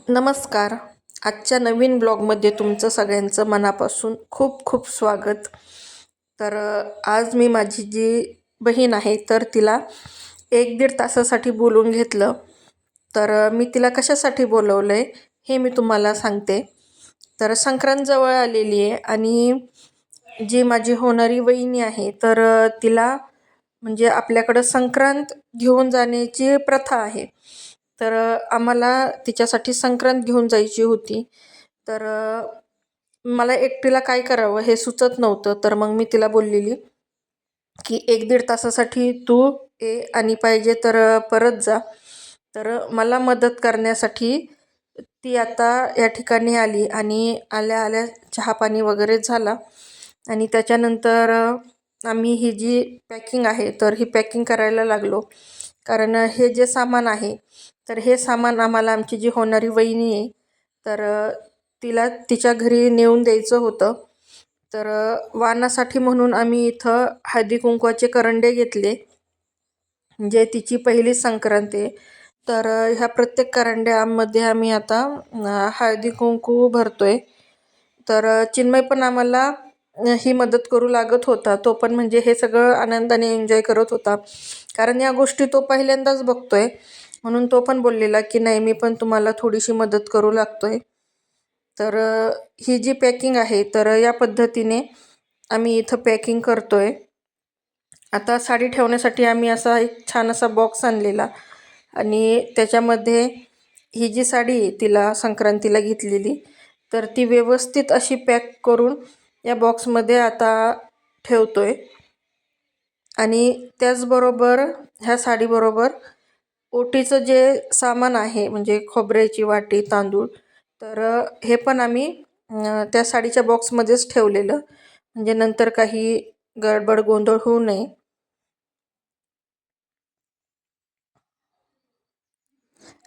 नमस्कार. आजच्या नवीन ब्लॉगमध्ये तुमचं सगळ्यांचं मनापासून खूप खूप स्वागत. आज मी माझी जी बहीण आहे तर तिला 1-1.5 तासासाठी बोलवून घेतलं. मी तिला कशासाठी बोलवलं आहे हे मी तुम्हाला सांगते. संक्रांत जवळ आलेली आहे आणि जी माझी होणारी वहिनी आहे तिला म्हणजे आपल्याकडं संक्रांत घेऊन जाण्याची प्रथा आहे. आम्हाला तिच्यासाठी संक्रांत घेऊन जायची होती. मला एकटीला काय करावं हे सुचत नव्हतं. मग मी तिला बोललेली की 1-1.5 तासासाठी तू ये आणि पाहिजे तर परत जा. मला मदत करण्यासाठी ती आता या ठिकाणी आली आणि आल्या आल्या चहापाणी वगैरे झाला आणि त्याच्यानंतर आम्ही ही जी पॅकिंग आहे ही पॅकिंग करायला लागलो. कारण हे जे सामान आहे हे सामान आम्हाला आमची जी होणारी वहिनी आहे तिला तिच्या घरी नेऊन द्यायचं होतं. वाणासाठी म्हणून आम्ही इथं हळदी कुंकवाचे करंडे घेतले. म्हणजे तिची पहिली संक्रांत आहे. ह्या प्रत्येक करंड्यामध्ये आम्ही आता हळदी कुंकू भरतोय. चिन्मय पण आम्हाला ही मदत करू लागत होता. तो पण म्हणजे हे सगळं आनंदाने एन्जॉय करत होता. कारण या गोष्टी तो पहिल्यांदाच बघतोय. म्हणून तो पण बोललेला की नाही, मी पण तुम्हाला थोडीशी मदत करू लागतोय. ही जी पॅकिंग आहे या पद्धतीने आम्ही इथं पॅकिंग करतोय. आता साडी ठेवण्यासाठी आम्ही असा एक छान असा बॉक्स आणलेला आणि त्याच्यामध्ये ही जी साडी आहे तिला संक्रांतीला घेतलेली ती व्यवस्थित अशी पॅक करून या बॉक्समध्ये आता ठेवतोय. आणि त्याचबरोबर ह्या साडीबरोबर ओटीचं जे सामान आहे म्हणजे खोबऱ्याची वाटी, तांदूळ हे पण आम्ही त्या साडीच्या बॉक्समध्येच ठेवलेलं, म्हणजे नंतर काही गडबड गोंधळ होऊ नये.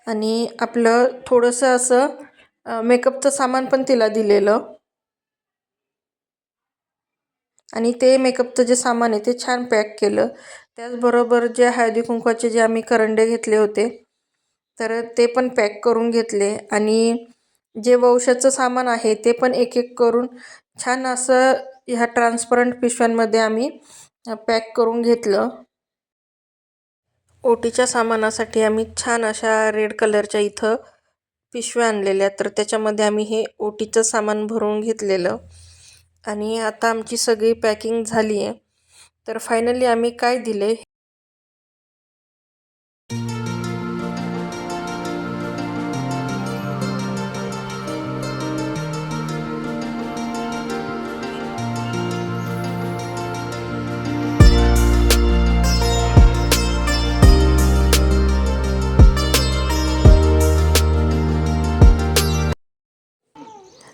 आणि आपलं थोडंसं असं मेकअपचं सामान पण तिला दिलेलं आणि ते मेकअपचं जे सामान आहे ते छान पॅक केलं. त्याचबरोबर जे हळदी कुंकवाचे जे आम्ही करंडे घेतले होते ते पण पॅक करून घेतले आणि जे वौशाचं सामान आहे ते पण एक एक करून छान असं ह्या ट्रान्सपरंट पिशव्यांमध्ये आम्ही पॅक करून घेतलं. ओटीच्या सामानासाठी आम्ही छान अशा रेड कलरच्या इथं पिशव्या आणलेल्या त्याच्यामध्ये आम्ही हे ओटीचं सामान भरून घेतलेलं आणि आता आमची सगळी पॅकिंग झाली आहे. फायनली आम्ही काय दिले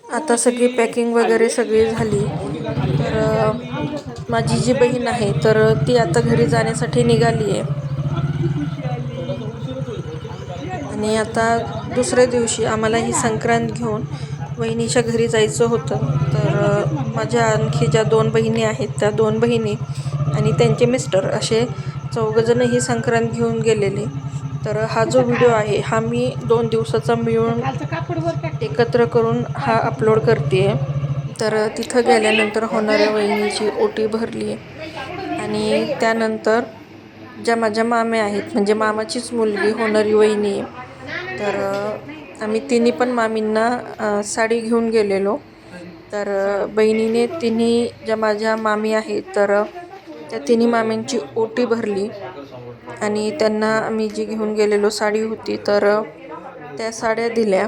आता सगळी पॅकिंग वगैरे सगळी झाली. माझी जी बहीण आहे ती आता घरी जाण्यासाठी निघाली आहे आणि आता दुसऱ्या दिवशी आम्हाला ही संक्रांत घेऊन वहिनीच्या घरी जायचं होतं. माझ्या आणखी ज्या 2 बहिणी आहेत त्या 2 बहिणी आणि त्यांचे मिस्टर असे 4 जण ही संक्रांत घेऊन गेलेले. हा जो व्हिडिओ आहे हा मी 2 दिवसाचा मिळून एकत्र करून हा अपलोड करते आहे. तिथं गेल्यानंतर होणाऱ्या वहिनीची ओटी भरली आणि त्यानंतर ज्या माझ्या माम्या आहेत म्हणजे मामाचीच मुलगी होणारी वहिनी आम्ही तिन्ही पण मामींना साडी घेऊन गेलेलो. बहिणीने तिन्ही ज्या माझ्या मामी आहेत त्या तिन्ही मामींची ओटी भरली आणि त्यांना आम्ही जी घेऊन गेलेलो साडी होती त्या साड्या दिल्या.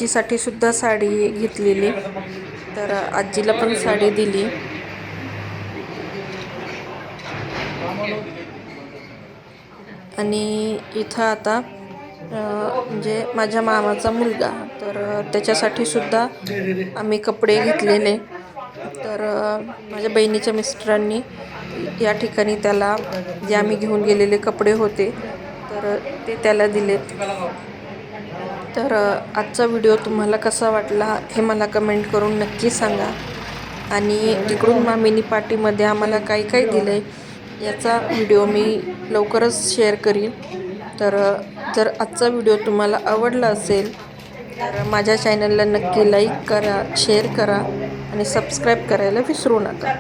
आजीसाठी सुद्धा साडी घेतलेली, तर आजीला पण साडी दिली. आणि इथं आता म्हणजे माझ्या मामाचा मुलगा, तर त्याच्यासाठी सुद्धा आम्ही कपडे घेतलेले. तर माझ्या बहिणीच्या मिस्टरांनी या ठिकाणी त्याला जे आम्ही घेऊन गेलेले कपडे होते तर ते त्याला दिलेत. तर आजचा व्हिडिओ तुम्हाला कसा वाटला हे मला कमेंट करून नक्की सांगा. आणि तिकडून मामीनी पार्टीमध्ये आम्हाला काय काय दिलं आहे याचा व्हिडिओ मी लवकरच शेअर करीन. तर जर आजचा व्हिडिओ तुम्हाला आवडला असेल तर माझ्या चॅनलला नक्की लाईक करा, शेअर करा आणि सबस्क्राईब करायला विसरू नका.